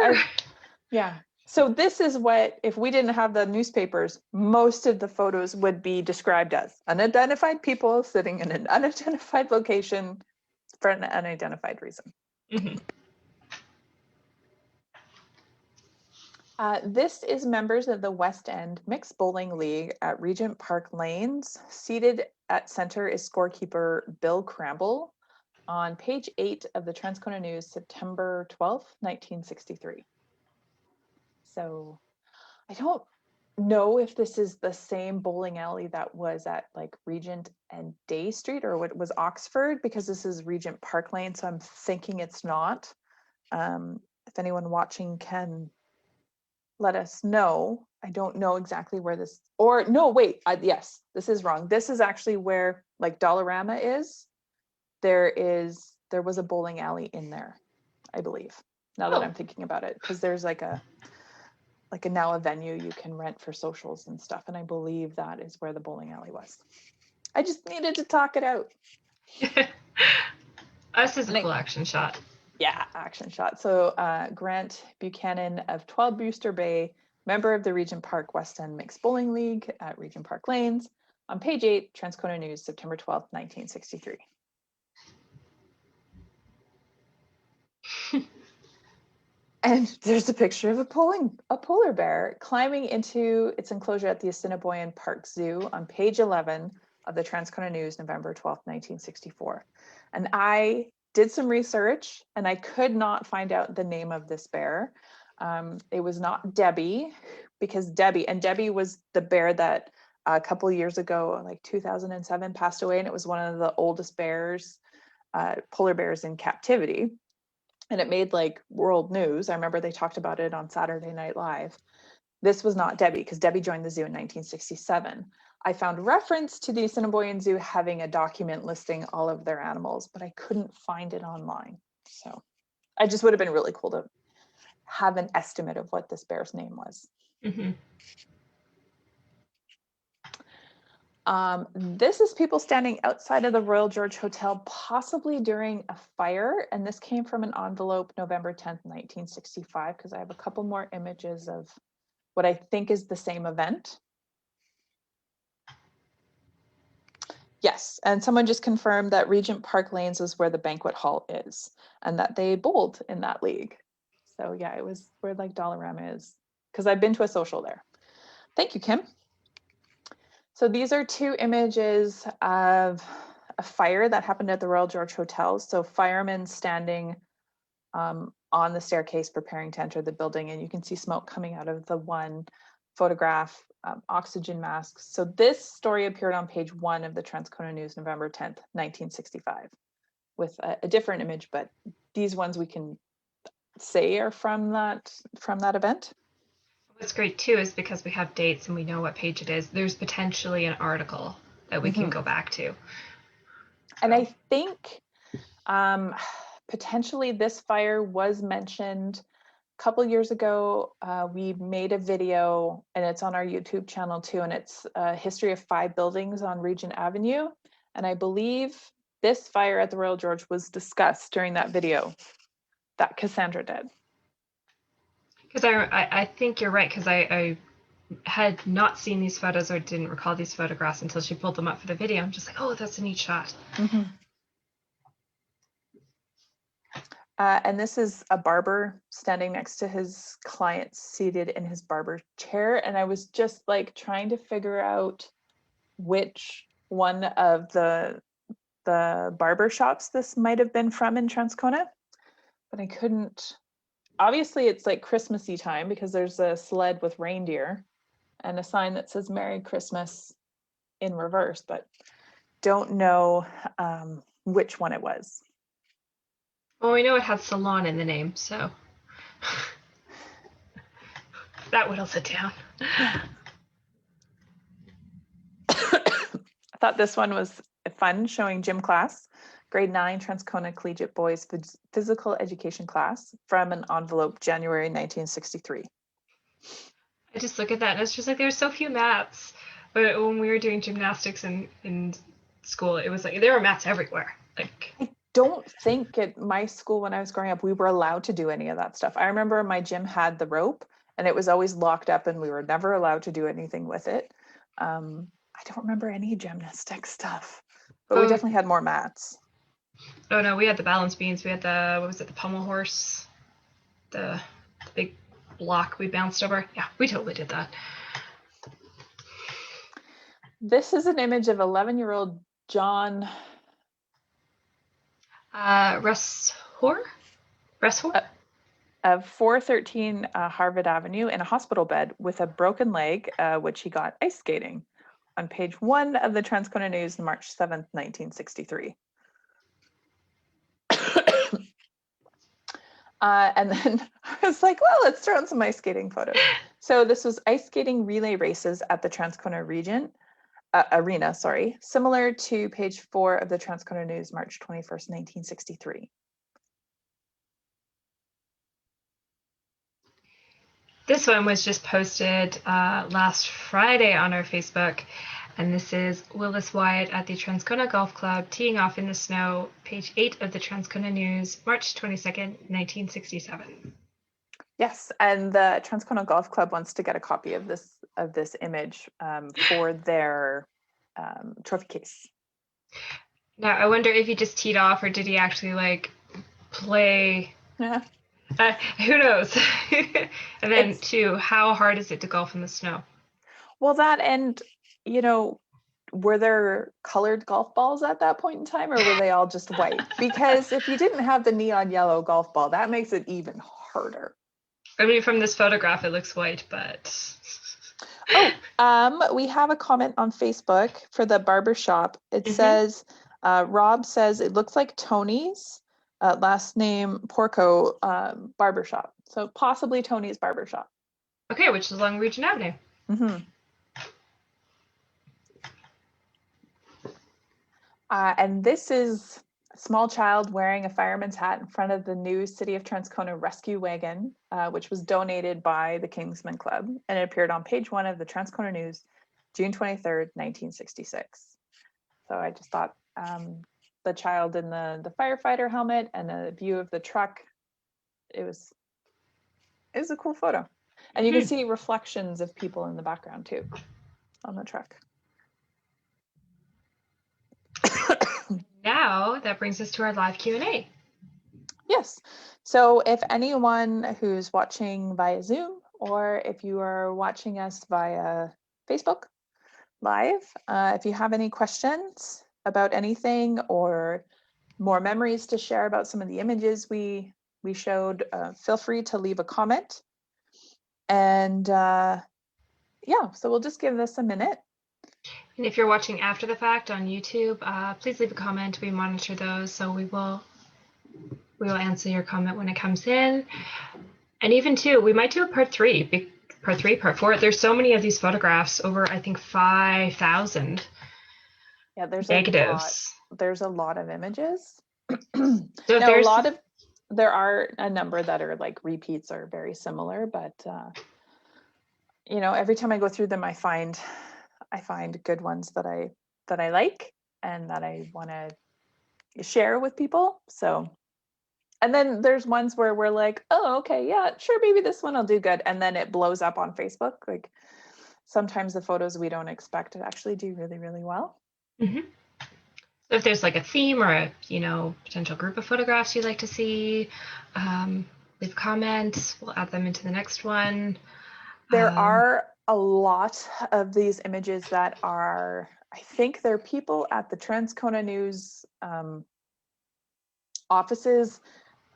Yeah. So this is what, if we didn't have the newspapers, most of the photos would be described as unidentified people sitting in an unidentified location for an unidentified reason. This is members of the West End Mixed Bowling League at Regent Park Lanes. Seated at center is scorekeeper Bill Cramble on page 8 of the Transcona News, September 12th, 1963. So I don't know if this is the same bowling alley that was at like Regent and Day Street, or what was Oxford, because this is Regent Park Lane. So I'm thinking it's not. If anyone watching can let us know. I don't know exactly where this, or no, wait, yes, this is wrong. This is actually where like Dollarama is. there was a bowling alley in there, I believe, now that Oh. I'm thinking about it, because there's like a now a venue you can rent for socials and stuff, and I believe that is where the bowling alley was. I just needed to talk it out. This is a cool action shot. Yeah, action shot. So Grant Buchanan of 12 Brewster Bay, member of the Regent Park West End Mixed Bowling League at Regent Park Lanes, on page 8, Transcona News, September 12th, 1963. And there's a picture of a polar bear climbing into its enclosure at the Assiniboine Park Zoo on page 11 of the Transcona News, November 12th, 1964. And I did some research and I could not find out the name of this bear. It was not Debbie, because Debbie was the bear that a couple of years ago, like 2007, passed away, and it was one of the oldest bears, polar bears in captivity. And it made like world news. I remember they talked about it on Saturday Night Live. This was not Debbie, because Debbie joined the zoo in 1967. I found reference to the Assiniboine Zoo having a document listing all of their animals, but I couldn't find it online. So I just would have been really cool to have an estimate of what this bear's name was. Mm-hmm. This is people standing outside of the Royal George Hotel, possibly during a fire. And this came from an envelope November 10th, 1965, because I have a couple more images of what I think is the same event. Yes, and someone just confirmed that Regent Park Lanes was where the banquet hall is, and that they bowled in that league. So yeah, it was where like Dollarama is, because I've been to a social there. Thank you, Kim. So these are two images of a fire that happened at the Royal George Hotel. So firemen standing on the staircase preparing to enter the building, and you can see smoke coming out of the one photograph, oxygen masks. So this story appeared on page 1 of the Transcona News, November 10th, 1965, with a different image, but these ones we can say are from that event. What's great too is because we have dates and we know what page it is, there's potentially an article that we can go back to. And I think potentially this fire was mentioned a couple years ago. We made a video, and it's on our YouTube channel too, and it's a history of 5 buildings on Regent Avenue. And I believe this fire at the Royal George was discussed during that video that Cassandra did. Because I think you're right, because I had not seen these photos or didn't recall these photographs until she pulled them up for the video. I'm just like, oh, that's a neat shot. Mm-hmm. And this is a barber standing next to his client seated in his barber chair. And I was just like trying to figure out which one of the barber shops this might have been from in Transcona, but I couldn't. Obviously it's like Christmassy time, because there's a sled with reindeer and a sign that says Merry Christmas in reverse, but don't know which one it was. Well, we know it had salon in the name, so that whittles it down. I thought this one was fun, showing gym class, grade 9 Transcona Collegiate Boys Physical Education class, from an envelope, January 1963. I just look at that and it's just like, there's so few mats. But when we were doing gymnastics in school, it was like there were mats everywhere. Like, I don't think at my school when I was growing up we were allowed to do any of that stuff. I remember my gym had the rope and it was always locked up and we were never allowed to do anything with it. I don't remember any gymnastic stuff, but we definitely had more mats. Oh no, we had the balance beams. We had the, what was it, the pommel horse, the big block we bounced over. Yeah, we totally did that. This is an image of 11-year-old John Reshor of 413 Harvard Avenue in a hospital bed with a broken leg, which he got ice skating, on page 1 of the Transcona News, March 7th, 1963. And then I was like, well, let's throw in some ice skating photos. So this was ice skating relay races at the Transcona Regent. arena, sorry, similar to page 4 of the Transcona News, March 21st, 1963. This one was just posted last Friday on our Facebook, and this is Willis Wyatt at the Transcona Golf Club teeing off in the snow, page 8 of the Transcona News, March 22nd, 1967. Yes, and the Transcona Golf Club wants to get a copy of this image for their trophy case. Now, I wonder if he just teed off or did he actually like play? Yeah. Who knows? And then, too, how hard is it to golf in the snow? Well, that, and were there colored golf balls at that point in time, or were they all just white? Because if you didn't have the neon yellow golf ball, that makes it even harder. I mean, from this photograph, it looks white, but... We have a comment on Facebook for the barber shop. It says, Rob says, it looks like Tony's, last name Porco, barber shop. So possibly Tony's barber shop. Okay, which is along Regent Avenue. And this is a small child wearing a fireman's hat in front of the new City of Transcona rescue wagon, which was donated by the Kingsman Club, and it appeared on page 1 of the Transcona News, June 23rd, 1966. So I just thought the child in the firefighter helmet and a view of the truck, it was a cool photo. And you can see reflections of people in the background too on the truck. Now that brings us to our live Q&A. Yes. So if anyone who's watching via Zoom, or if you are watching us via Facebook Live, if you have any questions about anything or more memories to share about some of the images we showed, feel free to leave a comment. And yeah, so we'll just give this a minute. And if you're watching after the fact on YouTube, please leave a comment. We monitor those, so we will answer your comment when it comes in. And even too, we might do a part 3, part 4. There's so many of these photographs, over I think 5,000. Yeah, there's negatives. There's a lot of images. So now, there are a number that are like repeats or very similar, but every time I go through them, I find good ones that I like and that I want to share with people. So, and then there's ones where we're like, oh, okay, yeah, sure, maybe this one will do good, and then it blows up on Facebook. Like sometimes the photos we don't expect to actually do really, really well. So if there's like a theme or a potential group of photographs you'd like to see, leave a comment. We'll add them into the next one. There are a lot of these images that are, I think they're people at the Transcona News offices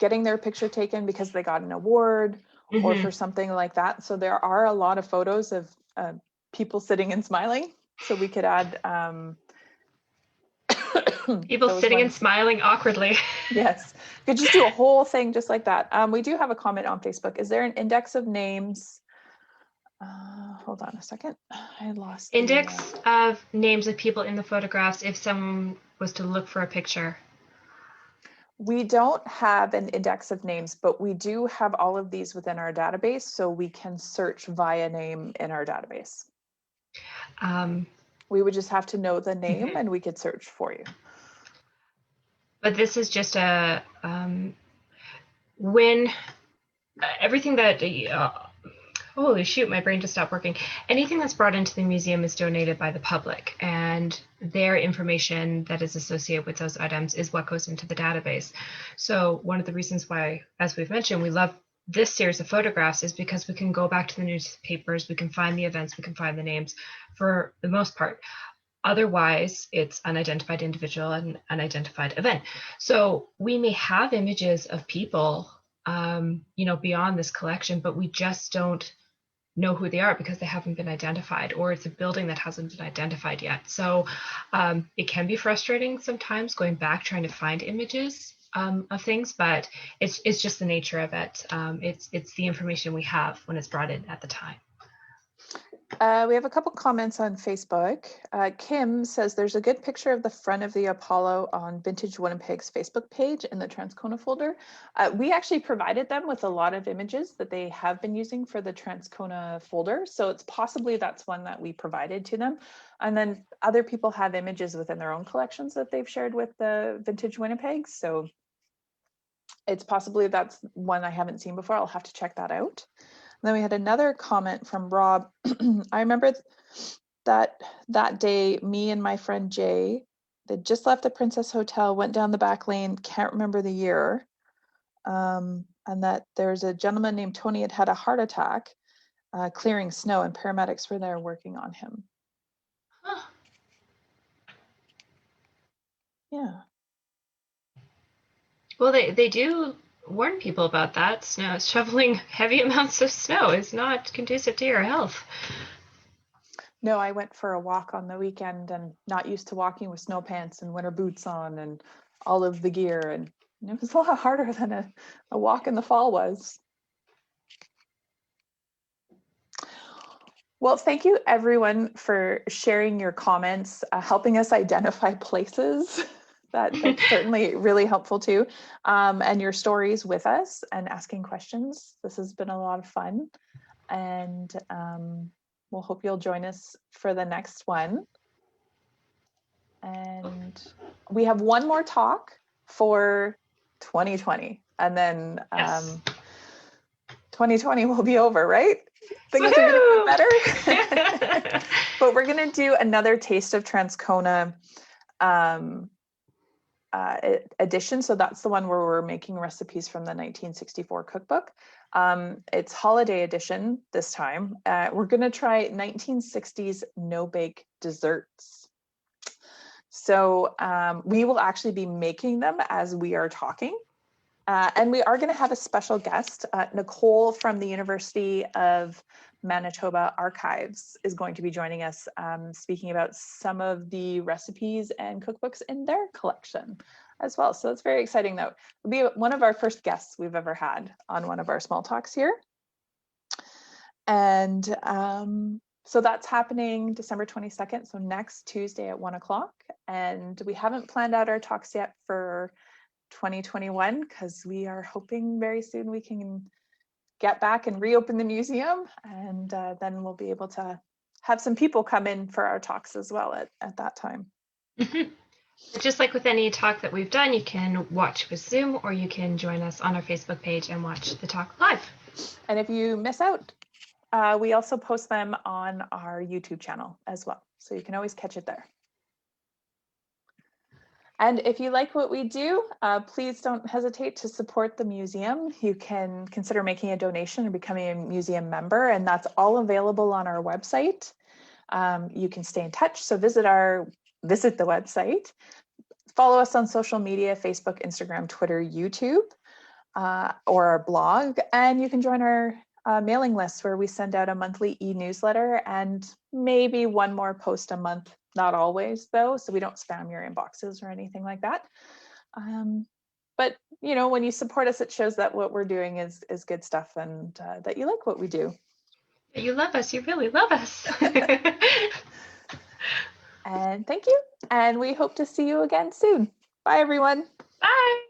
getting their picture taken because they got an award or for something like that. So there are a lot of photos of people sitting and smiling. So we could add people sitting and smiling awkwardly. Yes, you could just do a whole thing just like that. We do have a comment on Facebook. Is there an index of names? Hold on a second. I lost index of names of people in the photographs if someone was to look for a picture. We don't have an index of names, but we do have all of these within our database, so we can search via name in our database. We would just have to know the name and we could search for you. But this is just a when everything that holy shoot, my brain just stopped working. Anything that's brought into the museum is donated by the public, and their information that is associated with those items is what goes into the database. So one of the reasons why, as we've mentioned, we love this series of photographs is because we can go back to the newspapers, we can find the events, we can find the names for the most part. Otherwise, it's unidentified individual and unidentified event. So we may have images of people, beyond this collection, but we just don't know who they are because they haven't been identified, or it's a building that hasn't been identified yet. So it can be frustrating sometimes going back trying to find images of things, but it's just the nature of it. It's the information we have when it's brought in at the time. We have a couple comments on Facebook. Kim says there's a good picture of the front of the Apollo on Vintage Winnipeg's Facebook page in the Transcona folder. We actually provided them with a lot of images that they have been using for the Transcona folder. So it's possibly that's one that we provided to them. And then other people have images within their own collections that they've shared with the Vintage Winnipeg. So it's possibly that's one I haven't seen before. I'll have to check that out. And then we had another comment from Rob. I remember that day, me and my friend Jay, they just left the Princess Hotel, went down the back lane, can't remember the year, and that there's a gentleman named Tony had a heart attack clearing snow, and paramedics were there working on him. Huh. Yeah. Well, they do warn people about that. Snow, shoveling heavy amounts of snow is not conducive to your health. No, I went for a walk on the weekend and not used to walking with snow pants and winter boots on and all of the gear. And it was a lot harder than a walk in the fall was. Well, thank you everyone for sharing your comments, helping us identify places. That's certainly really helpful too. And your stories with us and asking questions. This has been a lot of fun. And we'll hope you'll join us for the next one. And we have one more talk for 2020. And then Yes. 2020 will be over, right? Things are going to get better. But we're going to do another Taste of Transcona edition. So that's the one where we're making recipes from the 1964 cookbook. It's holiday edition this time. We're going to try 1960s no-bake desserts. So we will actually be making them as we are talking. And we are going to have a special guest. Nicole from the University of Manitoba Archives is going to be joining us, speaking about some of the recipes and cookbooks in their collection as well. So it's very exciting. That will be one of our first guests we've ever had on one of our small talks here. And so that's happening December 22nd. So next Tuesday at 1 o'clock. And we haven't planned out our talks yet for 2021 because we are hoping very soon we can get back and reopen the museum, and then we'll be able to have some people come in for our talks as well at that time. Mm-hmm. Just like with any talk that we've done, you can watch with Zoom or you can join us on our Facebook page and watch the talk live. And if you miss out, we also post them on our YouTube channel as well, so you can always catch it there. And if you like what we do, please don't hesitate to support the museum. You can consider making a donation or becoming a museum member, and that's all available on our website. You can stay in touch, so visit the website. Follow us on social media, Facebook, Instagram, Twitter, YouTube, or our blog, and you can join our mailing list where we send out a monthly e-newsletter and maybe one more post a month. Not always though, so we don't spam your inboxes or anything like that. But you know, when you support us, it shows that what we're doing is good stuff, and that you like what we do. You love us. You really love us. And thank you. And we hope to see you again soon. Bye, everyone. Bye.